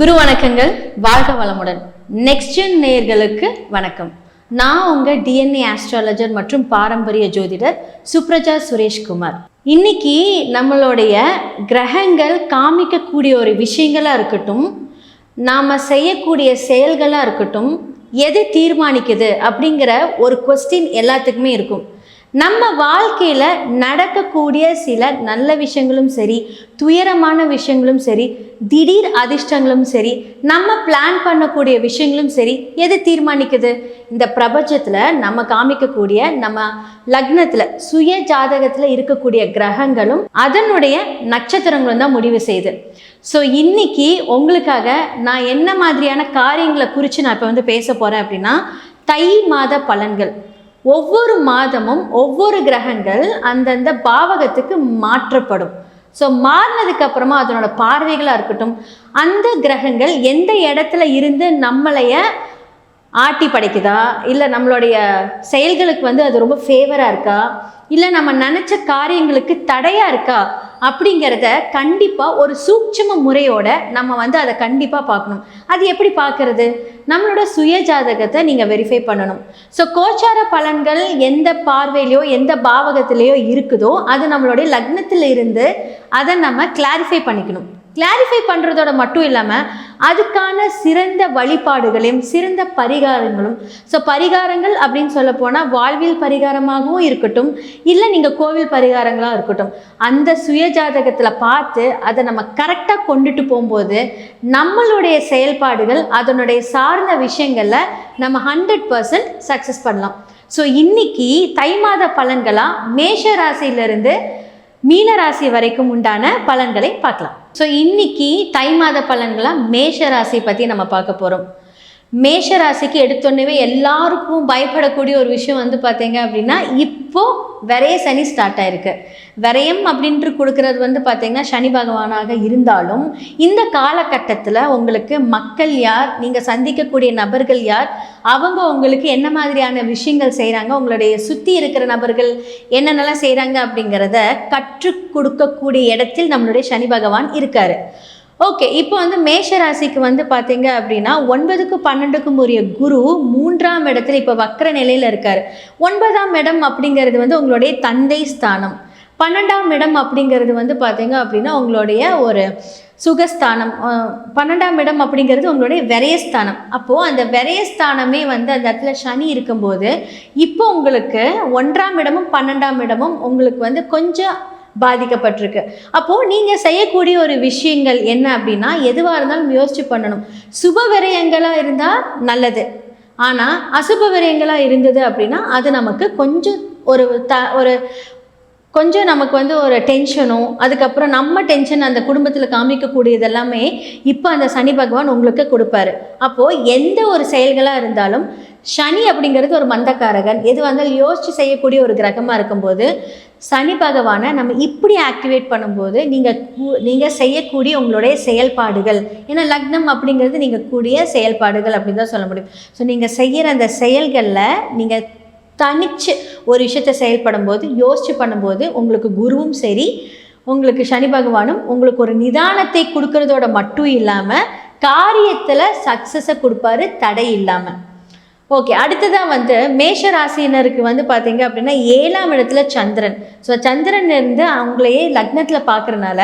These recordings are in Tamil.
குரு வணக்கங்கள். வாழ்க வளமுடன். நெக்ஸ்ட் ஜென் நேயர்களுக்கு வணக்கம். நான் உங்க டிஎன்ஏ ஆஸ்ட்ராலஜர் மற்றும் பாரம்பரிய ஜோதிடர் சுப்ரஜா சுரேஷ்குமார். இன்னைக்கு நம்மளுடைய கிரகங்கள் காமிக்கக்கூடிய ஒரு விஷயங்களா இருக்கட்டும், நாம செய்யக்கூடிய செயல்களா இருக்கட்டும், எது தீர்மானிக்குது அப்படிங்கிற ஒரு கொஸ்டின் எல்லாத்துக்குமே இருக்கும். நம்ம வாழ்க்கையில் நடக்கக்கூடிய சில நல்ல விஷயங்களும் சரி, துயரமான விஷயங்களும் சரி, திடீர் அதிர்ஷ்டங்களும் சரி, நம்ம பிளான் பண்ணக்கூடிய விஷயங்களும் சரி, எது தீர்மானிக்குது? இந்த பிரபஞ்சத்தில் நம்ம காமிக்கக்கூடிய நம்ம லக்னத்தில் சுய ஜாதகத்தில் இருக்கக்கூடிய கிரகங்களும் அதனுடைய நட்சத்திரங்களும் தான் முடிவு செய்யுது. ஸோ இன்னைக்கு உங்களுக்காக நான் என்ன மாதிரியான காரியங்களை குறித்து நான் இப்போ பேச போகிறேன் அப்படின்னா, தை மாத பலன்கள். ஒவ்வொரு மாதமும் ஒவ்வொரு கிரகங்கள் அந்தந்த பாவகத்துக்கு மாற்றப்படும். ஸோ மாறினதுக்கு அப்புறமா அதனோட பார்வைகளாக இருக்கட்டும், அந்த கிரகங்கள் எந்த இடத்துல இருந்து நம்மளைய ஆட்டி படைக்குதா, இல்லை நம்மளுடைய செயல்களுக்கு அது ரொம்ப ஃபேவராக இருக்கா, இல்லை நம்ம நினச்ச காரியங்களுக்கு தடையாக இருக்கா அப்படிங்கிறத கண்டிப்பாக ஒரு சூட்சும முறையோட நம்ம அதை கண்டிப்பாக பார்க்கணும். அது எப்படி பார்க்கறது? நம்மளோட சுய ஜாதகத்தை நீங்கள் வெரிஃபை பண்ணணும். ஸோ கோச்சார பலன்கள் எந்த பார்வையிலையோ எந்த பாவகத்திலேயோ இருக்குதோ அது நம்மளுடைய லக்னத்தில் இருந்து அதை நம்ம கிளாரிஃபை பண்ணிக்கணும். கிளாரிஃபை பண்ணுறதோட மட்டும் இல்லாமல் அதுக்கான சிறந்த வழிபாடுகளையும் சிறந்த பரிகாரங்களும். ஸோ பரிகாரங்கள் அப்படின்னு சொல்ல போனால் வாழ்வியல் பரிகாரமாகவும் இருக்கட்டும், இல்லை நீங்கள் கோவில் பரிகாரங்களாக இருக்கட்டும், அந்த சுய ஜாதகத்தில் பார்த்து அதை நம்ம கரெக்டாக கொண்டுட்டு போகும்போது நம்மளுடைய செயல்பாடுகள் அதனுடைய சார்ந்த விஷயங்களில் நம்ம 100% சக்ஸஸ் பண்ணலாம். ஸோ இன்னைக்கு தை மாத பலன்களாக மேஷ ராசியிலிருந்து மீன ராசி வரைக்கும் உண்டான பலன்களை பார்க்கலாம். ஸோ இன்னைக்கு தை மாத பலன்களாக மேஷ ராசி பற்றி நம்ம பார்க்க போகிறோம். மேஷ ராசிக்கு எடுத்தோன்னே எல்லாருக்கும் பயப்படக்கூடிய ஒரு விஷயம் பார்த்தீங்க அப்படின்னா, இப்போது விரைய சனி ஸ்டார்ட் ஆயிருக்கு. விரயம் அப்படின்ட்டு கொடுக்கறது பார்த்தீங்கன்னா சனி பகவானாக இருந்தாலும், இந்த காலகட்டத்தில் உங்களுக்கு மக்கள் யார், நீங்கள் சந்திக்கக்கூடிய நபர்கள் யார், அவங்க உங்களுக்கு என்ன மாதிரியான விஷயங்கள் செய்கிறாங்க, உங்களுடைய சுற்றி இருக்கிற நபர்கள் என்னென்னலாம் செய்கிறாங்க அப்படிங்கிறத கற்றுக் கொடுக்கக்கூடிய இடத்தில் நம்மளுடைய சனி பகவான் இருக்கார். ஓகே, இப்போ மேஷ ராசிக்கு பார்த்தீங்க அப்படின்னா 9க்கும் 12க்கும் உரிய குரு 3ஆம் இடத்துல இப்போ வக்ர நிலையில் இருக்கார். 9ஆம் இடம் அப்படிங்கிறது உங்களுடைய தந்தை ஸ்தானம். 12ஆம் இடம் அப்படிங்கிறது பார்த்தீங்க அப்படின்னா உங்களுடைய ஒரு சுகஸ்தானம். 12ஆம் இடம் அப்படிங்கிறது உங்களுடைய விரயஸ்தானம். அப்போது அந்த விரயஸ்தானமே அந்த இடத்துல சனி இருக்கும்போது இப்போ உங்களுக்கு 1ஆம் இடமும் 12ஆம் இடமும் உங்களுக்கு கொஞ்சம் பாதிக்கப்பட்டிருக்கு. அப்போது நீங்கள் செய்யக்கூடிய ஒரு விஷயங்கள் என்ன அப்படின்னா, எதுவாக இருந்தாலும் யோசிச்சு பண்ணணும். சுப விரயங்களாக இருந்தால் நல்லது, ஆனால் அசுப விரயங்களாக இருந்தது அப்படின்னா அது நமக்கு கொஞ்சம் ஒரு கொஞ்சம் நமக்கு ஒரு டென்ஷனும், அதுக்கப்புறம் நம்ம டென்ஷன் அந்த குடும்பத்தில் காமிக்கக்கூடியது எல்லாமே இப்போ அந்த சனி பகவான் உங்களுக்கு கொடுப்பாரு. அப்போது எந்த ஒரு செயல்களாக இருந்தாலும் சனி அப்படிங்கிறது ஒரு மந்தக்காரகன், எது வந்தாலும் யோசித்து செய்யக்கூடிய ஒரு கிரகமாக இருக்கும்போது சனி பகவானை நம்ம இப்படி ஆக்டிவேட் பண்ணும்போது நீங்கள் செய்யக்கூடிய உங்களுடைய செயல்பாடுகள், ஏன்னா லக்னம் அப்படிங்கிறது நீங்கள் கூடிய செயல்பாடுகள் அப்படின்னு தான் சொல்ல முடியும். ஸோ நீங்கள் செய்கிற அந்த செயல்களில் நீங்கள் தனிச்சு ஒரு விஷயத்தை செயல்படும் போது யோசிச்சு பண்ணும்போது உங்களுக்கு குருவும் சரி உங்களுக்கு சனி பகவானும் உங்களுக்கு ஒரு நிதானத்தை கொடுக்கறதோட மட்டும் இல்லாமல் காரியத்தில் சக்ஸஸை கொடுப்பாரு தடை இல்லாமல். ஓகே, அடுத்ததாக மேஷ ராசியினருக்கு பார்த்தீங்க அப்படின்னா 7ஆம் இடத்துல சந்திரன். ஸோ சந்திரன் இருந்து அவங்களையே லக்னத்தில் பார்க்குறனால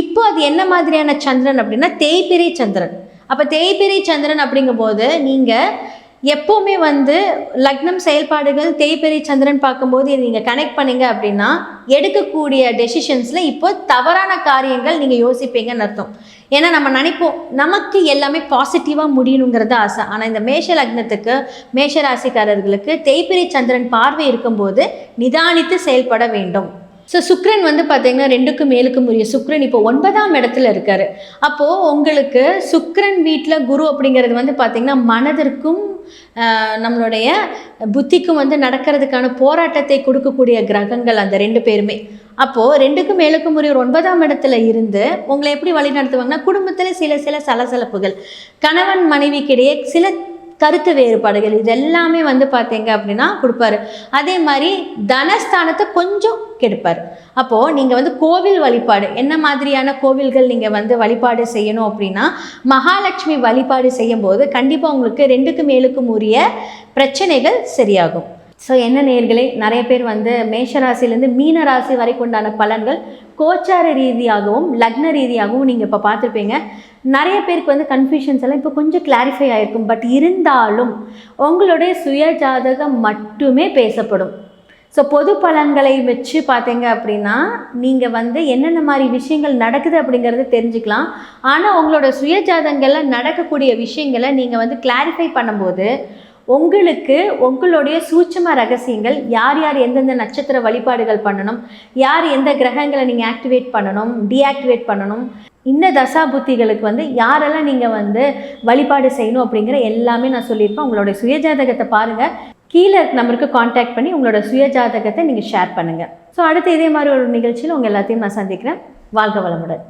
இப்போ அது என்ன மாதிரியான சந்திரன் அப்படின்னா தேய்பிரை சந்திரன். அப்போ தேய்பிரை சந்திரன் அப்படிங்கும்போது நீங்கள் எப்போவுமே லக்னம் செயல்பாடுகள் தேய்பிரை சந்திரன் பார்க்கும்போது இதை நீங்கள் கனெக்ட் பண்ணிங்க அப்படின்னா எடுக்கக்கூடிய டெசிஷன்ஸில் இப்போ தவறான காரியங்கள் நீங்கள் யோசிப்பீங்கன்னு அர்த்தம். ஏன்னா நம்ம நினைப்போம் நமக்கு எல்லாமே பாசிட்டிவாக முடியணுங்கிறது ஆசை. ஆனால் இந்த மேஷ லக்னத்துக்கு மேஷ ராசிக்காரர்களுக்கு தேய்பிரை சந்திரன் பார்வை இருக்கும்போது நிதானித்து செயல்பட வேண்டும். ஸோ சுக்ரன் பார்த்தீங்கன்னா 2க்கும் 7க்கும் உரிய சுக்ரன் இப்போ 9ஆம் இடத்துல இருக்கார். அப்போது உங்களுக்கு சுக்ரன் வீட்டில் குரு அப்படிங்கிறது பார்த்தீங்கன்னா மனதிற்கும் நம்மளுடைய புத்திக்கும் நடக்கிறதுக்கான போராட்டத்தை கொடுக்கக்கூடிய கிரகங்கள் அந்த 2 பேருமே. அப்போது 2க்கும் 7க்கும் உரிய 9ஆம் இடத்துல இருந்து உங்களை எப்படி வழி நடத்துவாங்கன்னா, குடும்பத்தில் சில சலசலப்புகள், கணவன் மனைவிக்கிடையே சில கருத்து வேறுபாடுகள் இது எல்லாமே வந்து பார்த்தீங்க அப்படின்னா கொடுப்பாரு. அதே மாதிரி தனஸ்தானத்தை கொஞ்சம் கெடுப்பார். அப்போது நீங்கள் வந்து கோவில் வழிபாடு என்ன மாதிரியான கோவில்கள் நீங்கள் வந்து வழிபாடு செய்யணும் அப்படின்னா, மகாலட்சுமி வழிபாடு செய்யும்போது கண்டிப்பாக உங்களுக்கு 2க்கு மேலுக்கும் உரிய பிரச்சனைகள் சரியாகும். ஸோ என்ன நேயர்களே, நிறைய பேர் வந்து மேஷராசிலேருந்து மீன ராசி வரைக்கும் உண்டான பலன்கள் கோச்சார ரீதியாகவும் லக்ன ரீதியாகவும் நீங்கள் இப்போ பார்த்துருப்பீங்க. நிறைய பேருக்கு வந்து கன்ஃபியூஷன்ஸ் எல்லாம் இப்போ கொஞ்சம் கிளாரிஃபை ஆகிருக்கும். பட் இருந்தாலும் உங்களுடைய சுய ஜாதகம் மட்டுமே பேசப்படும். ஸோ பொது பலன்களை வச்சு பார்த்தீங்க அப்படின்னா நீங்கள் வந்து என்னென்ன மாதிரி விஷயங்கள் நடக்குது அப்படிங்கிறத தெரிஞ்சுக்கலாம். ஆனால் உங்களோட சுய ஜாதகங்களில் நடக்கக்கூடிய விஷயங்களை நீங்கள் வந்து கிளாரிஃபை பண்ணும்போது உங்களுக்கு உங்களுடைய சூட்சும ரகசியங்கள், யார் யார் எந்தெந்த நட்சத்திர வழிபாடுகள் பண்ணணும், யார் எந்த கிரகங்களை நீங்கள் ஆக்டிவேட் பண்ணணும், டீஆக்டிவேட் பண்ணணும், இந்த தசா புத்திகளுக்கு வந்து யாரெல்லாம் நீங்கள் வந்து வழிபாடு செய்யணும் அப்படிங்கிற எல்லாமே நான் சொல்லியிருப்பேன். உங்களுடைய சுயஜாதகத்தை பாருங்கள். கீழே நம்பருக்கு காண்டாக்ட் பண்ணி உங்களோட சுயஜாதகத்தை நீங்கள் ஷேர் பண்ணுங்கள். ஸோ அடுத்து இதே மாதிரி ஒரு நிகழ்ச்சியில் உங்கள் எல்லாத்தையும் நான் சந்திக்கிறேன். வாழ்க வளமுடன்.